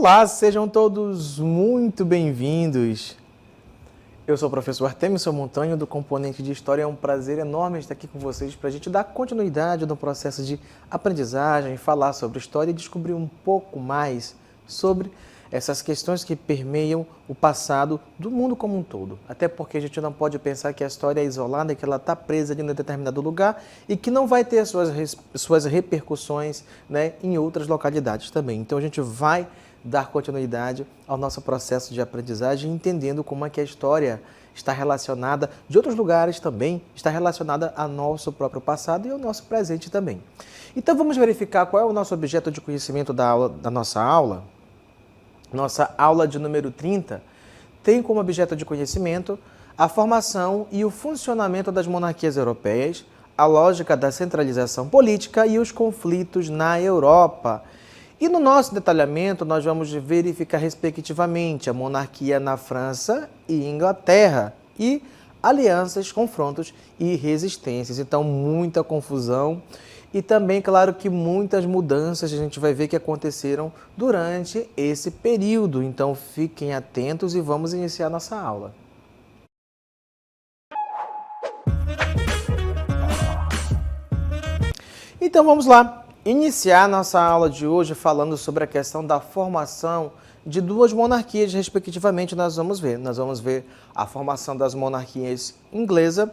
Olá, sejam todos muito bem-vindos. Eu sou o professor Artemison Montanho, do componente de História. É um prazer enorme estar aqui com vocês para a gente dar continuidade no processo de aprendizagem, falar sobre história e descobrir um pouco mais sobre essas questões que permeiam o passado do mundo como um todo. Até porque a gente não pode pensar que a história é isolada, que ela está presa em um determinado lugar e que não vai ter suas repercussões, né, em outras localidades também. Então a gente vai dar continuidade ao nosso processo de aprendizagem, entendendo como é que a história está relacionada, de outros lugares também, está relacionada ao nosso próprio passado e ao nosso presente também. Então vamos verificar qual é o nosso objeto de conhecimento da nossa aula. Nossa aula de número 30 tem como objeto de conhecimento a formação e o funcionamento das monarquias europeias, a lógica da centralização política e os conflitos na Europa. E no nosso detalhamento, nós vamos verificar respectivamente a monarquia na França e Inglaterra e alianças, confrontos e resistências. Então, muita confusão e também, claro, que muitas mudanças a gente vai ver que aconteceram durante esse período. Então, fiquem atentos e vamos iniciar nossa aula. Então, vamos lá. Iniciar nossa aula de hoje falando sobre a questão da formação de duas monarquias, respectivamente, nós vamos ver a formação das monarquias inglesa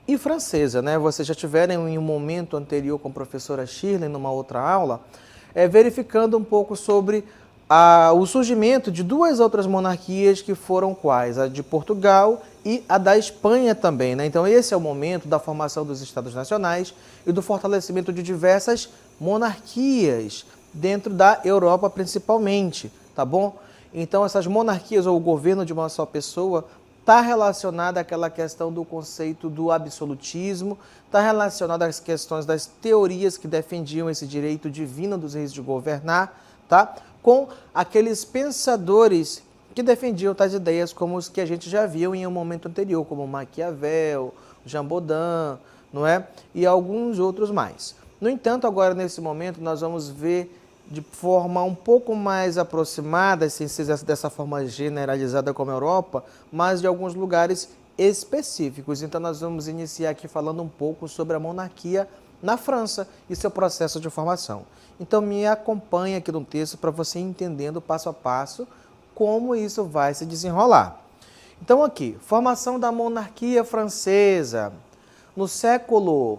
e francesa, né? Vocês já tiveram em um momento anterior com a professora Shirley, numa outra aula, verificando um pouco sobre o surgimento de duas outras monarquias que foram quais? A de Portugal e a da Espanha também, né? Então esse é o momento da formação dos Estados Nacionais e do fortalecimento de diversas monarquias dentro da Europa principalmente, tá bom? Então essas monarquias ou o governo de uma só pessoa está relacionada àquela questão do conceito do absolutismo, está relacionada às questões das teorias que defendiam esse direito divino dos reis de governar, tá? Com aqueles pensadores que defendiam tais ideias como os que a gente já viu em um momento anterior, como Maquiavel, Jean Baudin, não é? E alguns outros mais. No entanto, agora nesse momento nós vamos ver de forma um pouco mais aproximada, sem ser dessa forma generalizada como a Europa, mas de alguns lugares específicos. Então nós vamos iniciar aqui falando um pouco sobre a monarquia na França e seu processo de formação. Então me acompanhe aqui no texto para você entendendo passo a passo como isso vai se desenrolar. Então aqui, formação da monarquia francesa no século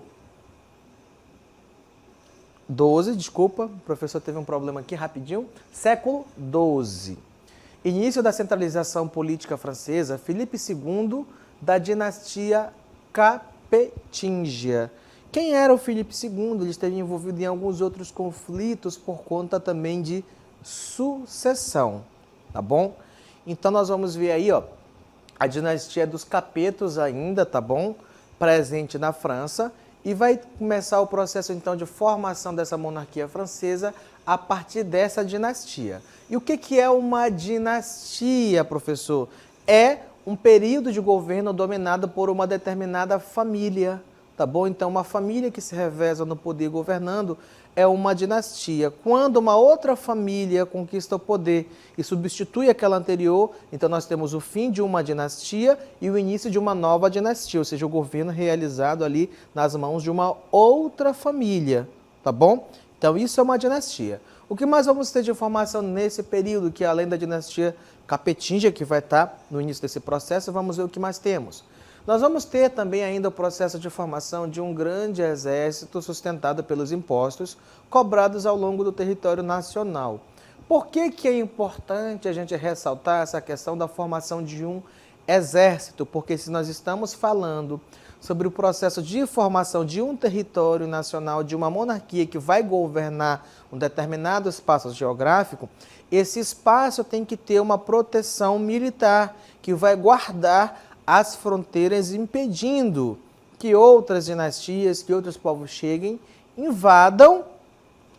o professor teve um problema aqui rapidinho. Século XII. Início da centralização política francesa, Filipe II da dinastia Capetingia. Quem era o Filipe II? Ele esteve envolvido em alguns outros conflitos por conta também de sucessão, tá bom? Então nós vamos ver aí, ó, a dinastia dos Capetos ainda, tá bom? Presente na França. E vai começar o processo, então, de formação dessa monarquia francesa a partir dessa dinastia. E o que é uma dinastia, professor? É um período de governo dominado por uma determinada família, tá bom? Então, uma família que se reveza no poder governando é uma dinastia. Quando uma outra família conquista o poder e substitui aquela anterior, então nós temos o fim de uma dinastia e o início de uma nova dinastia, ou seja, o governo realizado ali nas mãos de uma outra família, tá bom? Então isso é uma dinastia. O que mais vamos ter de informação nesse período, que além da dinastia Capetingia, que vai estar no início desse processo, vamos ver o que mais temos. Nós vamos ter também ainda o processo de formação de um grande exército sustentado pelos impostos cobrados ao longo do território nacional. Por que é importante a gente ressaltar essa questão da formação de um exército? Porque se nós estamos falando sobre o processo de formação de um território nacional, de uma monarquia que vai governar um determinado espaço geográfico, esse espaço tem que ter uma proteção militar que vai guardar as fronteiras, impedindo que outras dinastias, que outros povos cheguem, invadam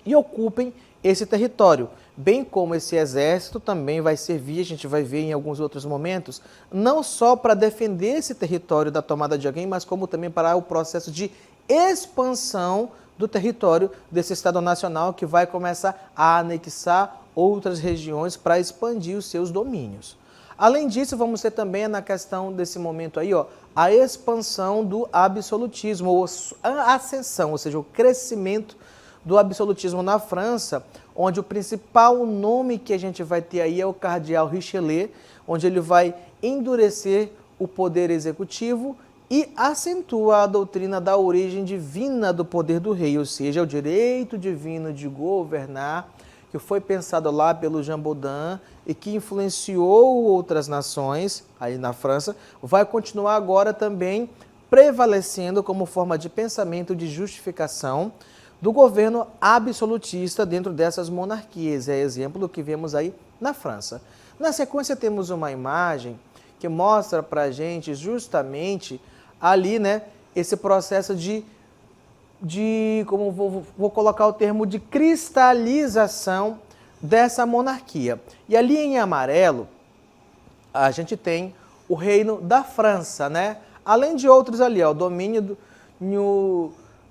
e ocupem esse território. Bem como esse exército também vai servir, a gente vai ver em alguns outros momentos, não só para defender esse território da tomada de alguém, mas como também para o processo de expansão do território desse Estado Nacional que vai começar a anexar outras regiões para expandir os seus domínios. Além disso, vamos ter também na questão desse momento aí, ó, a expansão do absolutismo, ou a ascensão, ou seja, o crescimento do absolutismo na França, onde o principal nome que a gente vai ter aí é o cardeal Richelieu, onde ele vai endurecer o poder executivo e acentua a doutrina da origem divina do poder do rei, ou seja, o direito divino de governar, que foi pensado lá pelo Jean Baudin e que influenciou outras nações aí na França, vai continuar agora também prevalecendo como forma de pensamento de justificação do governo absolutista dentro dessas monarquias. É exemplo do que vemos aí na França. Na sequência temos uma imagem que mostra para a gente justamente ali, né, esse processo como vou colocar o termo, de cristalização dessa monarquia. E ali em amarelo, a gente tem o reino da França, né? Além de outros ali, ó, o domínio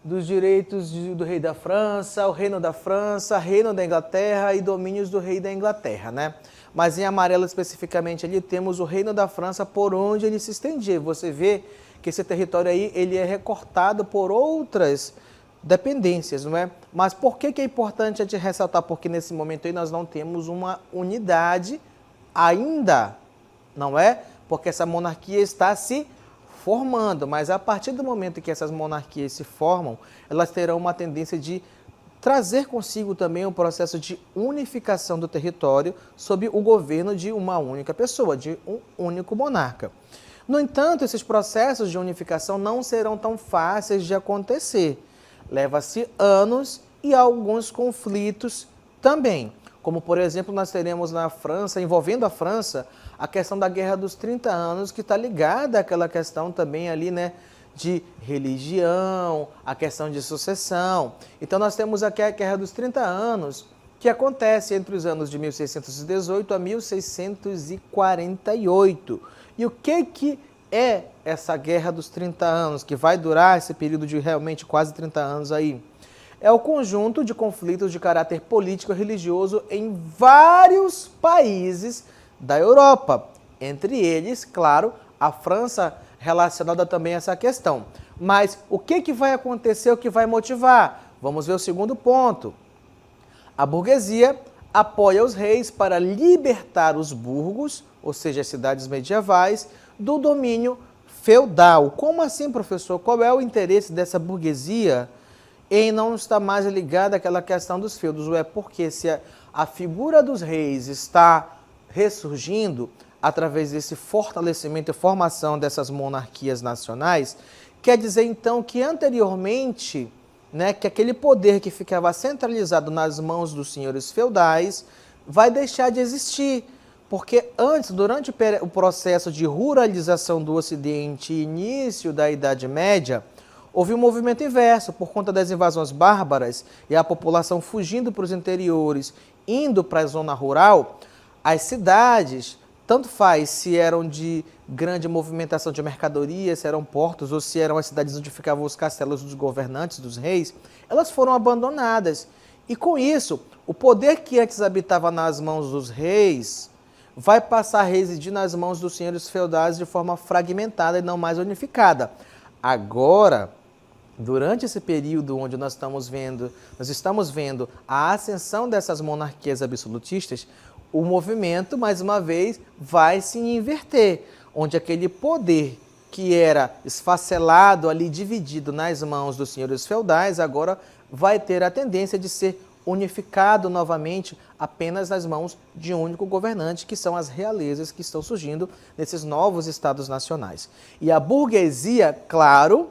dos direitos do rei da França, o reino da França, reino da Inglaterra e domínios do rei da Inglaterra, né? Mas em amarelo especificamente ali temos o reino da França por onde ele se estendia. Você vê que esse território aí ele é recortado por outras dependências, não é? Mas por que é importante a gente ressaltar? Porque nesse momento aí nós não temos uma unidade ainda, não é? Porque essa monarquia está se formando, mas a partir do momento que essas monarquias se formam, elas terão uma tendência de trazer consigo também um processo de unificação do território sob o governo de uma única pessoa, de um único monarca. No entanto, esses processos de unificação não serão tão fáceis de acontecer. Leva-se anos e alguns conflitos também. Como, por exemplo, nós teremos na França, envolvendo a França, a questão da Guerra dos 30 Anos, que está ligada àquela questão também ali, né, de religião, a questão de sucessão. Então, nós temos aqui a Guerra dos 30 Anos, que acontece entre os anos de 1618 a 1648. E o que é essa Guerra dos 30 Anos, que vai durar esse período de realmente quase 30 anos aí? É o conjunto de conflitos de caráter político e religioso em vários países da Europa. Entre eles, claro, a França relacionada também a essa questão. Mas o que vai acontecer, o que vai motivar? Vamos ver o segundo ponto. A burguesia apoia os reis para libertar os burgos, ou seja, as cidades medievais, do domínio feudal. Como assim, professor? Qual é o interesse dessa burguesia em não estar mais ligada àquela questão dos feudos? É porque se a figura dos reis está ressurgindo através desse fortalecimento e formação dessas monarquias nacionais, quer dizer então que anteriormente, né, que aquele poder que ficava centralizado nas mãos dos senhores feudais vai deixar de existir. Porque antes, durante o processo de ruralização do Ocidente e início da Idade Média, houve um movimento inverso por conta das invasões bárbaras e a população fugindo para os interiores, indo para a zona rural. As cidades, tanto faz se eram de grande movimentação de mercadorias, se eram portos ou se eram as cidades onde ficavam os castelos dos governantes, dos reis, elas foram abandonadas. E com isso, o poder que antes habitava nas mãos dos reis vai passar a residir nas mãos dos senhores feudais de forma fragmentada e não mais unificada. Agora, durante esse período onde nós estamos vendo a ascensão dessas monarquias absolutistas, o movimento, mais uma vez, vai se inverter, onde aquele poder que era esfacelado ali, dividido nas mãos dos senhores feudais, agora vai ter a tendência de ser unificado novamente apenas nas mãos de um único governante, que são as realezas que estão surgindo nesses novos estados nacionais. E a burguesia, claro,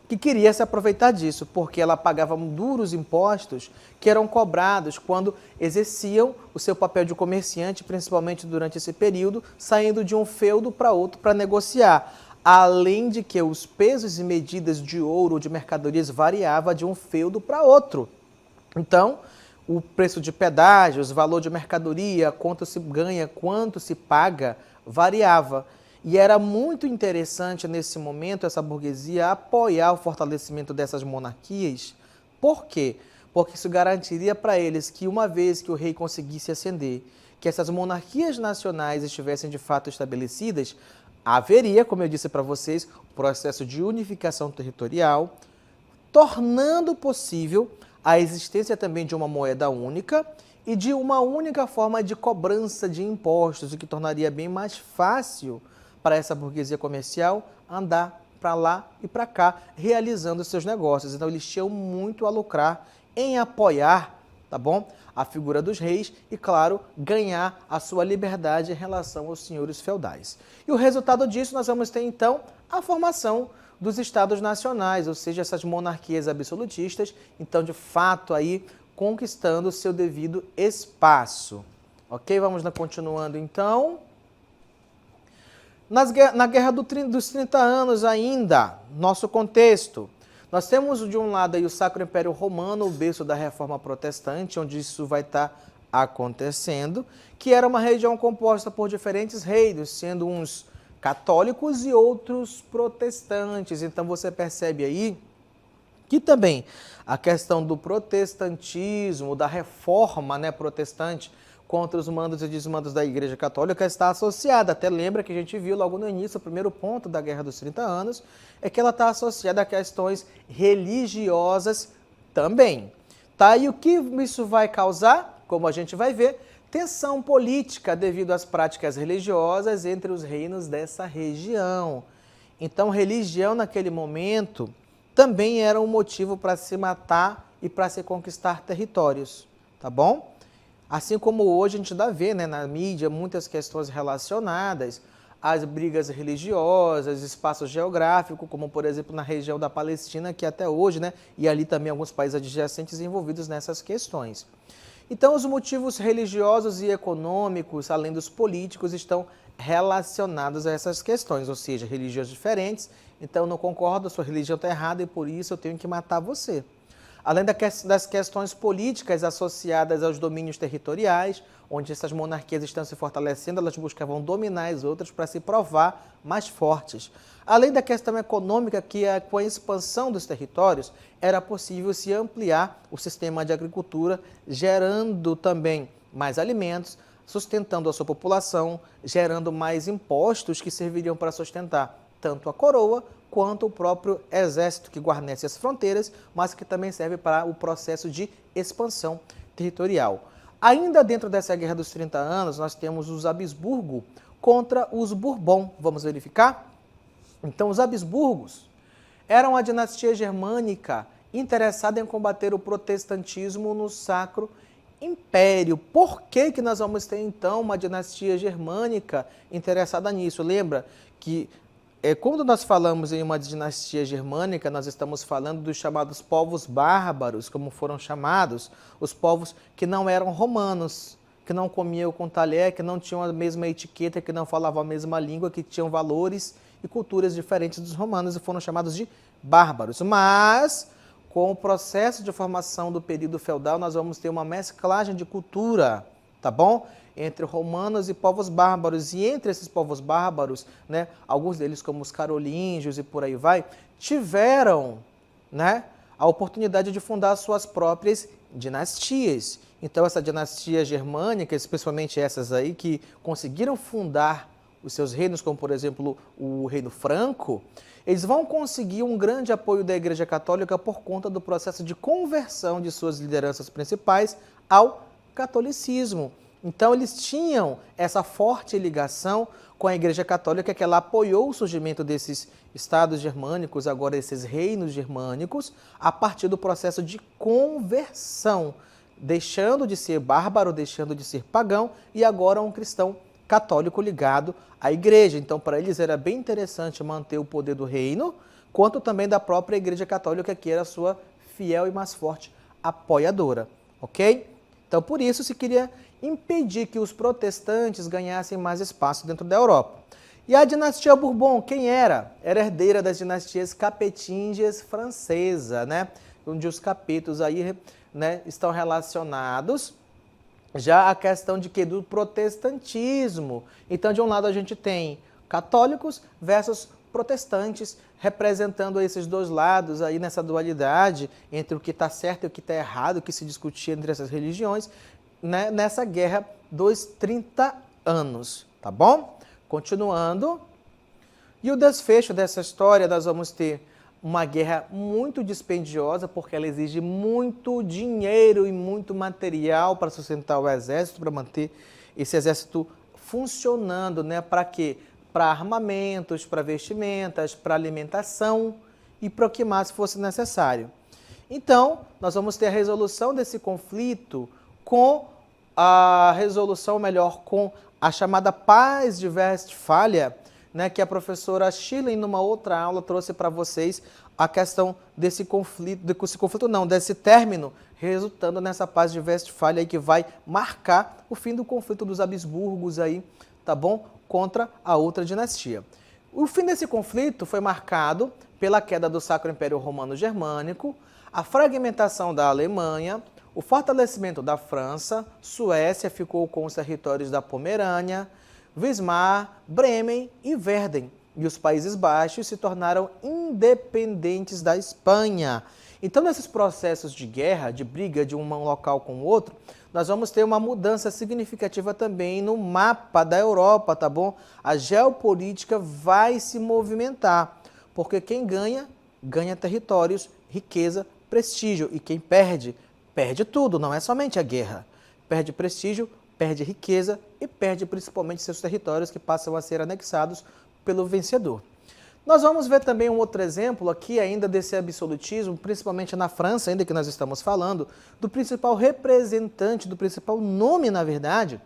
que queria se aproveitar disso, porque ela pagava duros impostos que eram cobrados quando exerciam o seu papel de comerciante, principalmente durante esse período, saindo de um feudo para outro para negociar. Além de que os pesos e medidas de ouro ou de mercadorias variavam de um feudo para outro. Então, o preço de pedágios, valor de mercadoria, quanto se ganha, quanto se paga, variava. E era muito interessante nesse momento essa burguesia apoiar o fortalecimento dessas monarquias. Por quê? porque isso garantiria para eles que uma vez que o rei conseguisse ascender, que essas monarquias nacionais estivessem de fato estabelecidas, haveria, como eu disse para vocês, o processo de unificação territorial, tornando possível a existência também de uma moeda única e de uma única forma de cobrança de impostos, o que tornaria bem mais fácil para essa burguesia comercial andar para lá e para cá, realizando seus negócios. Então, eles tinham muito a lucrar em apoiar, tá bom, a figura dos reis e, claro, ganhar a sua liberdade em relação aos senhores feudais. E o resultado disso, nós vamos ter, então, a formação dos estados nacionais, ou seja, essas monarquias absolutistas, então, de fato, aí, conquistando o seu devido espaço. Ok? Vamos continuando, então. Na Guerra dos 30 Anos ainda, nosso contexto, nós temos de um lado aí o Sacro Império Romano, o berço da Reforma Protestante, onde isso vai estar acontecendo, que era uma região composta por diferentes reinos, sendo uns católicos e outros protestantes. Então você percebe aí que também a questão do protestantismo, da reforma, né, protestante, contra os mandos e desmandos da Igreja Católica está associada. Até lembra que a gente viu logo no início, o primeiro ponto da Guerra dos 30 Anos, é que ela está associada a questões religiosas também. Tá? E o que isso vai causar? Como a gente vai ver, tensão política devido às práticas religiosas entre os reinos dessa região. Então, religião naquele momento também era um motivo para se matar e para se conquistar territórios, tá bom? Assim como hoje a gente dá a ver, né, na mídia muitas questões relacionadas às brigas religiosas, espaço geográfico, como por exemplo na região da Palestina, que até hoje, né, e ali também alguns países adjacentes envolvidos nessas questões. Então os motivos religiosos e econômicos, além dos políticos, estão relacionados a essas questões, ou seja, religiões diferentes, então eu não concordo, a sua religião está errada e por isso eu tenho que matar você. Além das questões políticas associadas aos domínios territoriais, onde essas monarquias estão se fortalecendo, elas buscavam dominar as outras para se provar mais fortes. Além da questão econômica, que com a expansão dos territórios, era possível se ampliar o sistema de agricultura, gerando também mais alimentos, sustentando a sua população, gerando mais impostos que serviriam para sustentar tanto a coroa quanto o próprio exército que guarnece as fronteiras, mas que também serve para o processo de expansão territorial. Ainda dentro dessa Guerra dos 30 Anos, nós temos os Habsburgo contra os Bourbon. Vamos verificar? Então, os Habsburgos eram a dinastia germânica interessada em combater o protestantismo no Sacro Império. Por que que nós vamos ter, então, uma dinastia germânica interessada nisso? Lembra que quando nós falamos em uma dinastia germânica, nós estamos falando dos chamados povos bárbaros, como foram chamados, os povos que não eram romanos, que não comiam com talher, que não tinham a mesma etiqueta, que não falavam a mesma língua, que tinham valores e culturas diferentes dos romanos e foram chamados de bárbaros. Mas, com o processo de formação do período feudal, nós vamos ter uma mesclagem de cultura, tá bom? Entre romanos e povos bárbaros, e entre esses povos bárbaros, né, alguns deles como os carolíngios e por aí vai, tiveram, né, a oportunidade de fundar suas próprias dinastias. Então essa dinastia germânica, especialmente essas aí que conseguiram fundar os seus reinos, como por exemplo o reino franco, eles vão conseguir um grande apoio da Igreja Católica por conta do processo de conversão de suas lideranças principais ao catolicismo. Então eles tinham essa forte ligação com a Igreja Católica, que ela apoiou o surgimento desses estados germânicos, agora esses reinos germânicos, a partir do processo de conversão, deixando de ser bárbaro, deixando de ser pagão, e agora um cristão católico ligado à Igreja. Então para eles era bem interessante manter o poder do reino, quanto também da própria Igreja Católica, que era a sua fiel e mais forte apoiadora, ok? Então por isso se queria impedir que os protestantes ganhassem mais espaço dentro da Europa. E a dinastia Bourbon, quem era? Era herdeira das dinastias capetingas francesa, né? Onde os capetos aí, né, estão relacionados já à questão de que do protestantismo. Então, de um lado a gente tem católicos versus protestantes, representando esses dois lados aí nessa dualidade entre o que está certo e o que está errado, o que se discutia entre essas religiões, né, nessa guerra dos 30 anos, tá bom? Continuando. E o desfecho dessa história, nós vamos ter uma guerra muito dispendiosa, porque ela exige muito dinheiro e muito material para sustentar o exército, para manter esse exército funcionando, né? Para quê? Para armamentos, para vestimentas, para alimentação e para o que mais fosse necessário. Então, nós vamos ter a resolução desse conflito com a resolução, melhor, com a chamada Paz de Westfália, né, que a professora Schilling, numa outra aula, trouxe para vocês a questão desse conflito, desse término, resultando nessa Paz de Westfália aí, que vai marcar o fim do conflito dos Habsburgos aí, tá bom? Contra a outra dinastia. O fim desse conflito foi marcado pela queda do Sacro Império Romano Germânico, a fragmentação da Alemanha, o fortalecimento da França, Suécia ficou com os territórios da Pomerânia, Wismar, Bremen e Verden. E os Países Baixos se tornaram independentes da Espanha. Então, nesses processos de guerra, de briga de um local com o outro, nós vamos ter uma mudança significativa também no mapa da Europa, tá bom? A geopolítica vai se movimentar, porque quem ganha, ganha territórios, riqueza, prestígio. E quem perde, perde tudo, não é somente a guerra. Perde prestígio, perde riqueza e perde principalmente seus territórios, que passam a ser anexados pelo vencedor. Nós vamos ver também um outro exemplo aqui ainda desse absolutismo, principalmente na França, ainda que nós estamos falando, do principal representante, do principal nome, na verdade,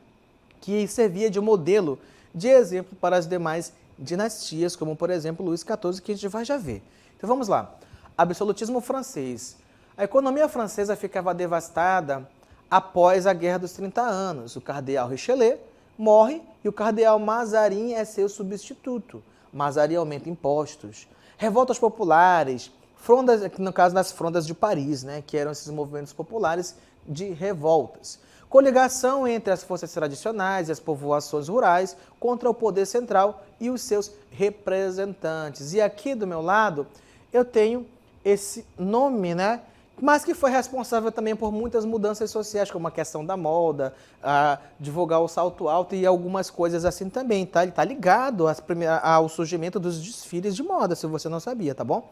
que servia de modelo, de exemplo para as demais dinastias, como por exemplo Luís XIV, que a gente vai já ver. Então vamos lá. Absolutismo francês. A economia francesa ficava devastada após a Guerra dos 30 anos. O cardeal Richelieu morre e o cardeal Mazarin é seu substituto. Mazarin aumenta impostos. Revoltas populares, frondas, no caso das frondas de Paris, né, que eram esses movimentos populares de revoltas. Coligação entre as forças tradicionais e as povoações rurais contra o poder central e os seus representantes. E aqui do meu lado eu tenho esse nome, né? Mas que foi responsável também por muitas mudanças sociais, como a questão da moda, divulgar o salto alto e algumas coisas assim também, tá? Ele está ligado ao surgimento dos desfiles de moda, se você não sabia, tá bom?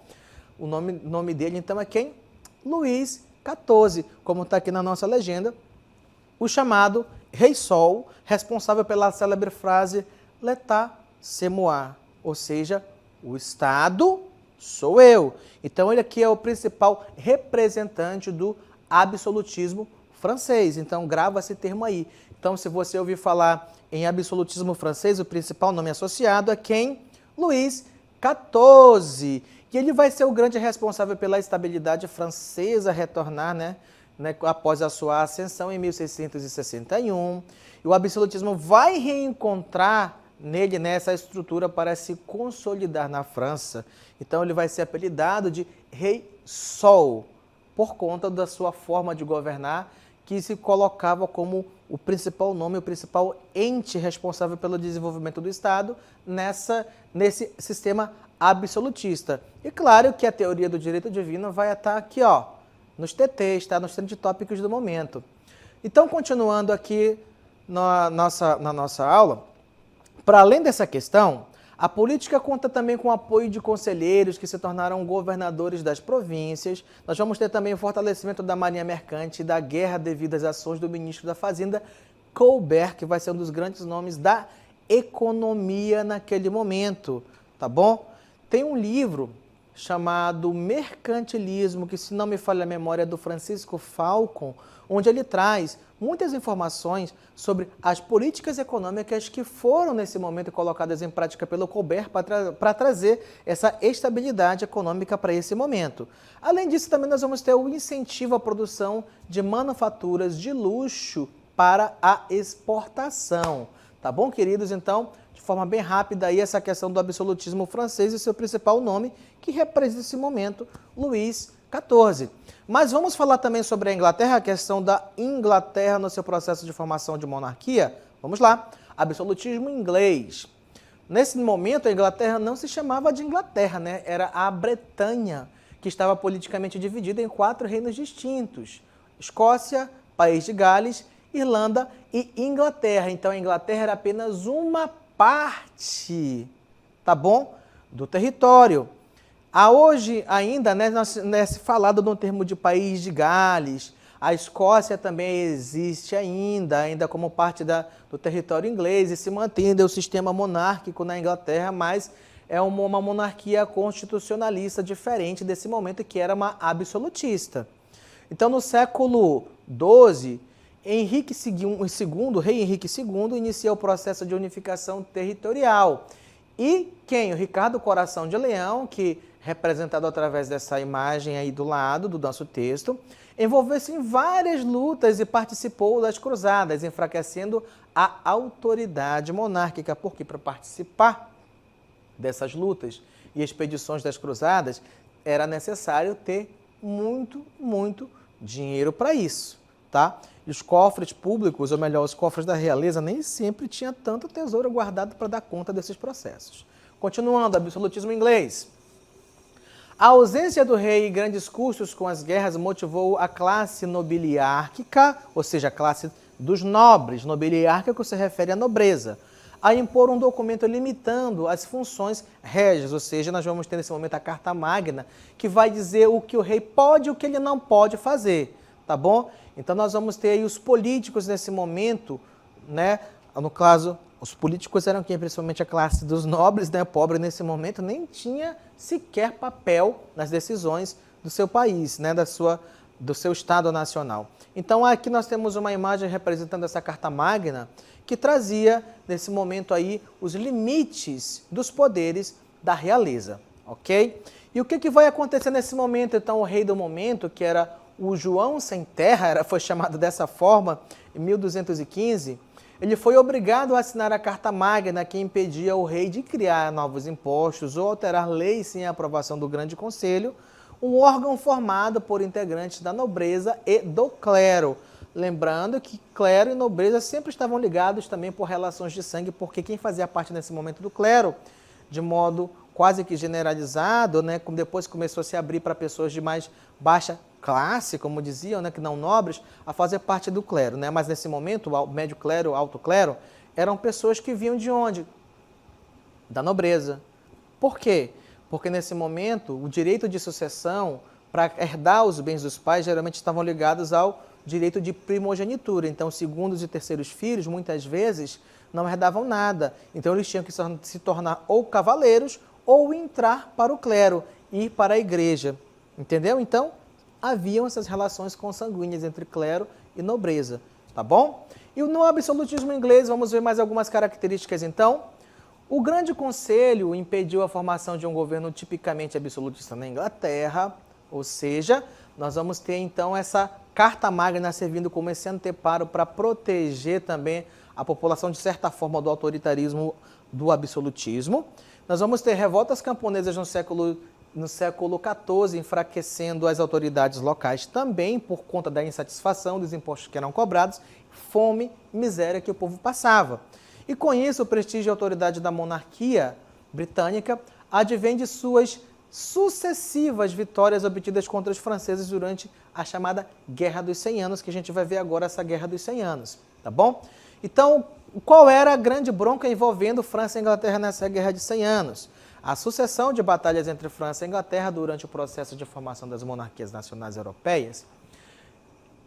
O nome dele, então, é quem? Luís XIV, como está aqui na nossa legenda, o chamado Rei Sol, responsável pela célebre frase L'État, c'est moi, ou seja, o Estado sou eu. Então, ele aqui é o principal representante do absolutismo francês. Então, grava esse termo aí. Então, se você ouvir falar em absolutismo francês, o principal nome associado é quem? Luís XIV. E ele vai ser o grande responsável pela estabilidade francesa retornar, né, após a sua ascensão em 1661. E o absolutismo vai reencontrar nele, nessa estrutura para se consolidar na França. Então ele vai ser apelidado de Rei Sol, por conta da sua forma de governar, que se colocava como o principal nome, o principal ente responsável pelo desenvolvimento do Estado nesse sistema absolutista. E claro que a teoria do direito divino vai estar aqui, ó, nos TTs, tá? Nos trend tópicos do momento. Então, continuando aqui na nossa aula, para além dessa questão, a política conta também com o apoio de conselheiros que se tornaram governadores das províncias. Nós vamos ter também o fortalecimento da marinha mercante e da guerra devido às ações do ministro da Fazenda, Colbert, que vai ser um dos grandes nomes da economia naquele momento, tá bom? Tem um livro chamado Mercantilismo, que, se não me falha a memória, é do Francisco Falcon, onde ele traz muitas informações sobre as políticas econômicas que foram, nesse momento, colocadas em prática pelo Colbert para trazer essa estabilidade econômica para esse momento. Além disso, também nós vamos ter o incentivo à produção de manufaturas de luxo para a exportação. Tá bom, queridos? Então, de forma bem rápida, aí essa questão do absolutismo francês e seu principal nome, que representa esse momento, Luís XIV. Mas vamos falar também sobre a Inglaterra, a questão da Inglaterra no seu processo de formação de monarquia. Vamos lá. Absolutismo inglês. Nesse momento, a Inglaterra não se chamava de Inglaterra, né? Era a Bretanha, que estava politicamente dividida em 4 reinos distintos: Escócia, País de Gales, Irlanda e Inglaterra. Então, a Inglaterra era apenas uma parte, tá bom? Do território. Hoje ainda, né, se falado no termo de País de Gales. A Escócia também existe ainda como parte do território inglês, e se mantém o sistema monárquico na Inglaterra, mas é uma monarquia constitucionalista diferente desse momento, que era uma absolutista. Então, no século XII, rei Henrique II inicia o processo de unificação territorial. E quem? O Ricardo Coração de Leão, que representado através dessa imagem aí do lado do nosso texto, envolveu-se em várias lutas e participou das cruzadas, enfraquecendo a autoridade monárquica, porque para participar dessas lutas e expedições das cruzadas era necessário ter muito dinheiro para isso, tá? E os cofres públicos, ou melhor, os cofres da realeza, nem sempre tinha tanto tesouro guardado para dar conta desses processos. Continuando, absolutismo inglês. A ausência do rei e grandes custos com as guerras motivou a classe nobiliárquica, ou seja, a classe dos nobres. Nobiliárquico se refere à nobreza, a impor um documento limitando as funções régias, ou seja, nós vamos ter nesse momento a Carta Magna, que vai dizer o que o rei pode e o que ele não pode fazer, tá bom? Então nós vamos ter aí os políticos nesse momento, né? No caso, os políticos eram quem? Principalmente a classe dos nobres, né? Pobre nesse momento nem tinha sequer papel nas decisões do seu país, né? Do seu Estado nacional. Então aqui nós temos uma imagem representando essa Carta Magna, que trazia nesse momento aí os limites dos poderes da realeza, ok? E o que vai acontecer nesse momento? Então o rei do momento, que era o João Sem Terra, foi chamado dessa forma em 1215, ele foi obrigado a assinar a Carta Magna, que impedia o rei de criar novos impostos ou alterar leis sem a aprovação do Grande Conselho, um órgão formado por integrantes da nobreza e do clero. Lembrando que clero e nobreza sempre estavam ligados também por relações de sangue, porque quem fazia parte nesse momento do clero, de modo quase que generalizado, né, como depois começou a se abrir para pessoas de mais baixa classe, como diziam, né, que não nobres, a fazer parte do clero, né? Mas nesse momento, o médio clero, o alto clero, eram pessoas que vinham de onde? Da nobreza. Por quê? Porque nesse momento, o direito de sucessão, para herdar os bens dos pais, geralmente estavam ligados ao direito de primogenitura. Então, segundos e terceiros filhos, muitas vezes, não herdavam nada. Então, eles tinham que se tornar ou cavaleiros ou entrar para o clero, ir para a igreja. Entendeu? Então, haviam essas relações consanguíneas entre clero e nobreza, tá bom? E no absolutismo inglês, vamos ver mais algumas características então. O Grande Conselho impediu a formação de um governo tipicamente absolutista na Inglaterra, ou seja, nós vamos ter então essa Carta Magna servindo como esse anteparo para proteger também a população de certa forma do autoritarismo, do absolutismo. Nós vamos ter revoltas camponesas no século XIV, enfraquecendo as autoridades locais também por conta da insatisfação dos impostos que eram cobrados, fome e miséria que o povo passava. E com isso, o prestígio e a autoridade da monarquia britânica advém de suas sucessivas vitórias obtidas contra os franceses durante a chamada Guerra dos 100 Anos, que a gente vai ver agora essa Guerra dos 100 Anos, tá bom? Então, qual era a grande bronca envolvendo França e Inglaterra nessa Guerra de 100 Anos? A sucessão de batalhas entre França e Inglaterra durante o processo de formação das monarquias nacionais europeias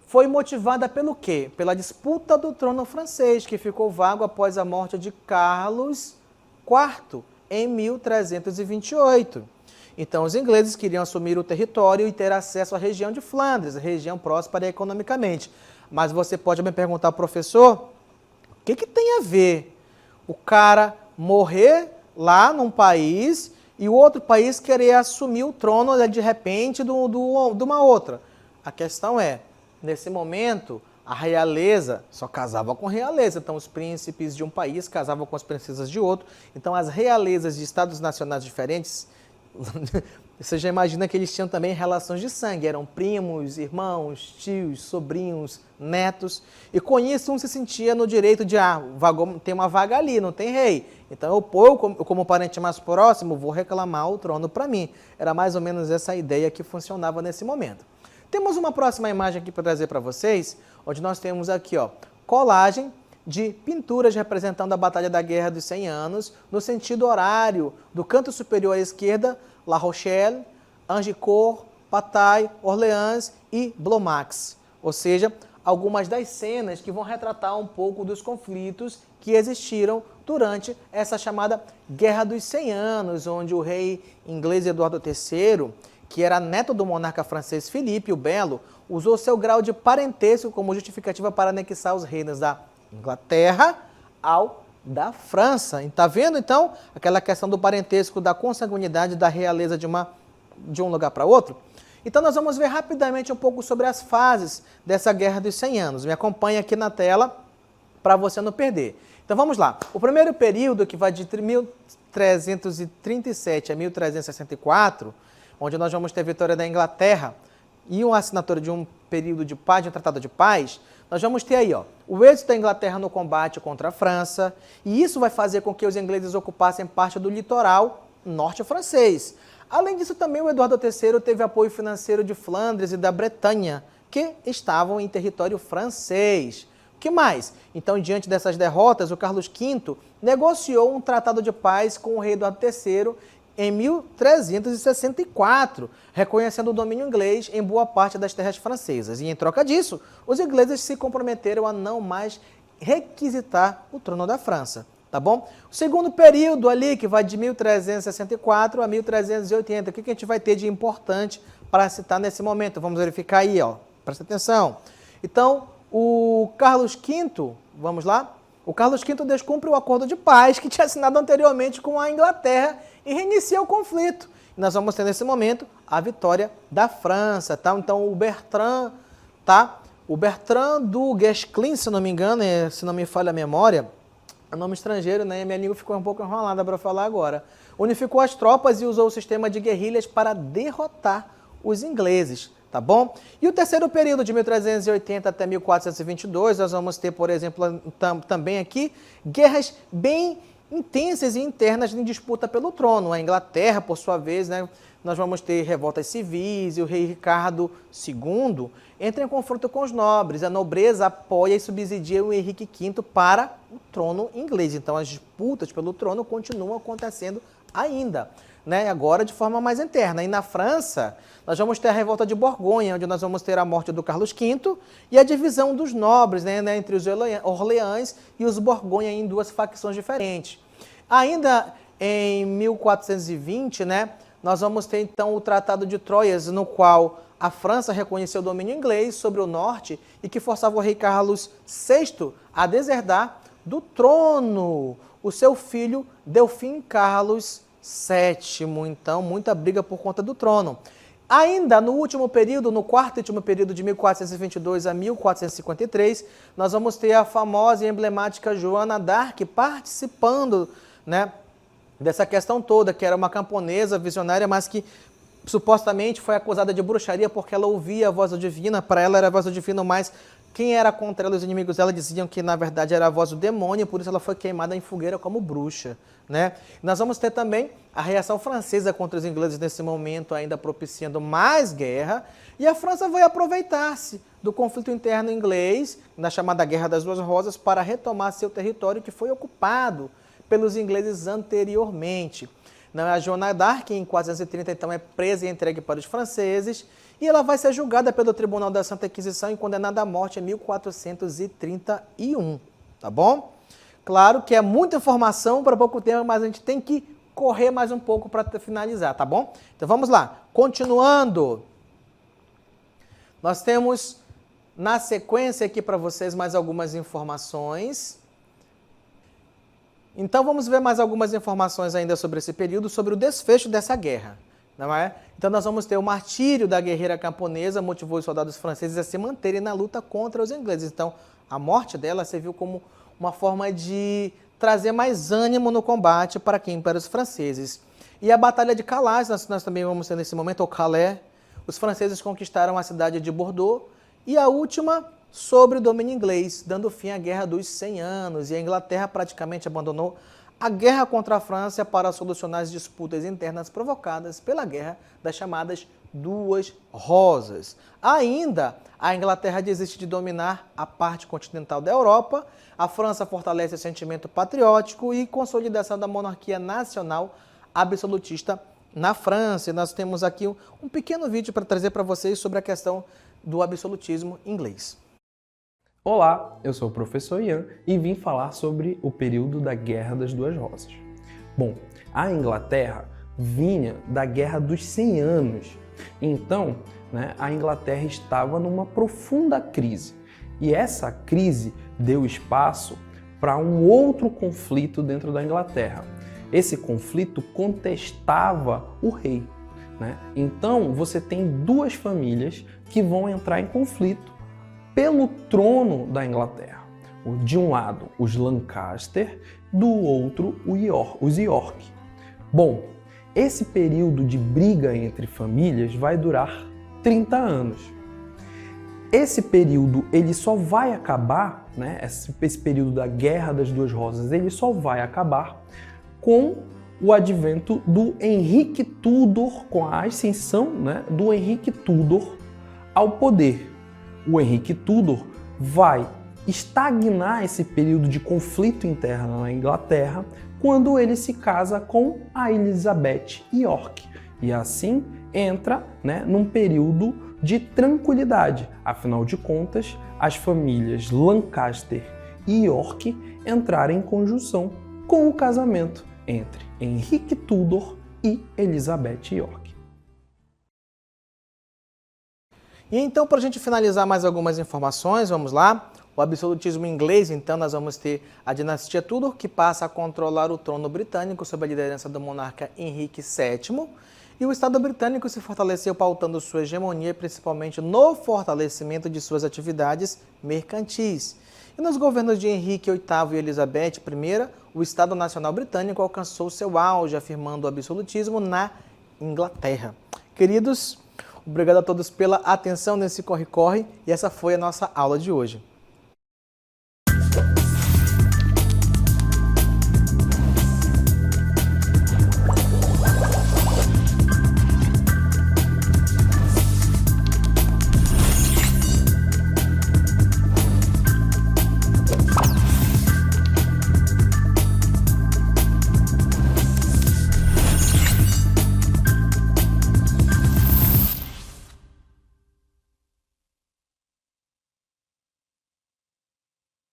foi motivada pelo quê? Pela disputa do trono francês, que ficou vago após a morte de Carlos IV em 1328. Então, os ingleses queriam assumir o território e ter acesso à região de Flandres, região próspera economicamente. Mas você pode me perguntar, professor, o que tem a ver o cara morrer lá num país e o outro país querer assumir o trono de repente de uma outra? A questão é, nesse momento, a realeza só casava com realeza. Então, os príncipes de um país casavam com as princesas de outro. Então, as realezas de estados nacionais diferentes Você já imagina que eles tinham também relações de sangue, eram primos, irmãos, tios, sobrinhos, netos, e com isso um se sentia no direito de, tem uma vaga ali, não tem rei, então eu como parente mais próximo, vou reclamar o trono para mim. Era mais ou menos essa ideia que funcionava nesse momento. Temos uma próxima imagem aqui para trazer para vocês, onde nós temos aqui, ó, colagem de pinturas representando a Batalha da Guerra dos 100 Anos, no sentido horário, do canto superior à esquerda, La Rochelle, Agincourt, Patay, Orleans e Blomax. Ou seja, algumas das cenas que vão retratar um pouco dos conflitos que existiram durante essa chamada Guerra dos 100 Anos, onde o rei inglês Eduardo III, que era neto do monarca francês Filipe o Belo, usou seu grau de parentesco como justificativa para anexar os reinos da Inglaterra ao da França. Está vendo, então, aquela questão do parentesco, da consanguinidade, da realeza de um lugar para outro? Então, nós vamos ver rapidamente um pouco sobre as fases dessa Guerra dos 100 Anos. Me acompanha aqui na tela para você não perder. Então, vamos lá. O primeiro período, que vai de 1337 a 1364, onde nós vamos ter a vitória da Inglaterra e uma assinatura de um período de paz, de um tratado de paz, nós vamos ter aí, ó, o êxito da Inglaterra no combate contra a França, e isso vai fazer com que os ingleses ocupassem parte do litoral norte francês. Além disso, também o Eduardo III teve apoio financeiro de Flandres e da Bretanha, que estavam em território francês. O que mais? Então, diante dessas derrotas, o Carlos V negociou um tratado de paz com o rei Eduardo III em 1364, reconhecendo o domínio inglês em boa parte das terras francesas. E em troca disso, os ingleses se comprometeram a não mais requisitar o trono da França. Tá bom? O segundo período ali, que vai de 1364 a 1380, o que a gente vai ter de importante para citar nesse momento? Vamos verificar aí, ó. Presta atenção. Então, o Carlos V, vamos lá? O Carlos V descumpre o acordo de paz que tinha assinado anteriormente com a Inglaterra e reinicia o conflito. E nós vamos ter nesse momento a vitória da França, tá? Então o Bertrand, tá? O Bertrand du Guesclin, se não me engano, se não me falha a memória, é um nome estrangeiro, né? Minha língua ficou um pouco enrolada para falar agora. Unificou as tropas e usou o sistema de guerrilhas para derrotar os ingleses, tá bom? E o terceiro período, de 1380 até 1422, nós vamos ter, por exemplo, também aqui, guerras bem intensas e internas em disputa pelo trono. A Inglaterra, por sua vez, né, nós vamos ter revoltas civis e o rei Ricardo II entra em confronto com os nobres. A nobreza apoia e subsidia o Henrique V para o trono inglês. Então, as disputas pelo trono continuam acontecendo ainda, né, agora de forma mais interna. E na França, nós vamos ter a revolta de Borgonha, onde nós vamos ter a morte do Carlos V e a divisão dos nobres, né, entre os Orleans e os Borgonha em duas facções diferentes. Ainda em 1420, né, nós vamos ter então o Tratado de Troyes, no qual a França reconheceu o domínio inglês sobre o norte e que forçava o rei Carlos VI a deserdar do trono o seu filho Delfim Carlos VII. Então, muita briga por conta do trono. Ainda no último período, no quarto e último período de 1422 a 1453, nós vamos ter a famosa e emblemática Joana d'Arc participando, né, dessa questão toda, que era uma camponesa visionária, mas que supostamente foi acusada de bruxaria porque ela ouvia a voz divina. Para ela era a voz divina, mas quem era contra ela, os inimigos dela, diziam que na verdade era a voz do demônio, por isso ela foi queimada em fogueira como bruxa, né? Nós vamos ter também a reação francesa contra os ingleses nesse momento, ainda propiciando mais guerra, e a França vai aproveitar-se do conflito interno inglês, na chamada Guerra das Duas Rosas, para retomar seu território que foi ocupado pelos ingleses anteriormente. A Joana d'Arc, em 1430, então, é presa e entregue para os franceses, e ela vai ser julgada pelo Tribunal da Santa Inquisição e condenada à morte em 1431, tá bom? Claro que é muita informação para pouco tempo, mas a gente tem que correr mais um pouco para finalizar, tá bom? Então vamos lá, continuando. Nós temos na sequência aqui para vocês mais algumas informações. Então vamos ver mais algumas informações ainda sobre esse período, sobre o desfecho dessa guerra, não é? Então nós vamos ter o martírio da guerreira camponesa, motivou os soldados franceses a se manterem na luta contra os ingleses. Então a morte dela serviu como uma forma de trazer mais ânimo no combate para quem? Para os franceses. E a Batalha de Calais, nós também vamos ter nesse momento, ou Calais, os franceses conquistaram a cidade de Bordeaux. E a última, sobre o domínio inglês, dando fim à Guerra dos 100 Anos. E a Inglaterra praticamente abandonou a guerra contra a França para solucionar as disputas internas provocadas pela Guerra das chamadas Duas Rosas. Ainda, a Inglaterra desiste de dominar a parte continental da Europa, a França fortalece o sentimento patriótico e consolidação da monarquia nacional absolutista na França. E nós temos aqui um pequeno vídeo para trazer para vocês sobre a questão do absolutismo inglês. Olá, eu sou o professor Ian e vim falar sobre o período da Guerra das Duas Rosas. Bom, a Inglaterra vinha da Guerra dos 100 Anos, então a Inglaterra estava numa profunda crise e essa crise deu espaço para um outro conflito dentro da Inglaterra. Esse conflito contestava o rei. Então você tem duas famílias que vão entrar em conflito pelo trono da Inglaterra. De um lado, os Lancaster, do outro, os York. Bom, esse período de briga entre famílias vai durar 30 anos. Esse período ele só vai acabar, esse período da Guerra das Duas Rosas, ele só vai acabar com o advento do Henrique Tudor, com a ascensão do Henrique Tudor ao poder. O Henrique Tudor vai estagnar esse período de conflito interno na Inglaterra quando ele se casa com a Elizabeth York. E assim entra num período de tranquilidade. Afinal de contas, as famílias Lancaster e York entraram em conjunção com o casamento entre Henrique Tudor e Elizabeth York. E então, para a gente finalizar mais algumas informações, vamos lá. O absolutismo inglês, então, nós vamos ter a dinastia Tudor, que passa a controlar o trono britânico sob a liderança do monarca Henrique VII. E o Estado britânico se fortaleceu pautando sua hegemonia, principalmente no fortalecimento de suas atividades mercantis. E nos governos de Henrique VIII e Elizabeth I, o Estado Nacional Britânico alcançou seu auge, afirmando o absolutismo na Inglaterra. Queridos, obrigado a todos pela atenção nesse Corre-Corre e essa foi a nossa aula de hoje.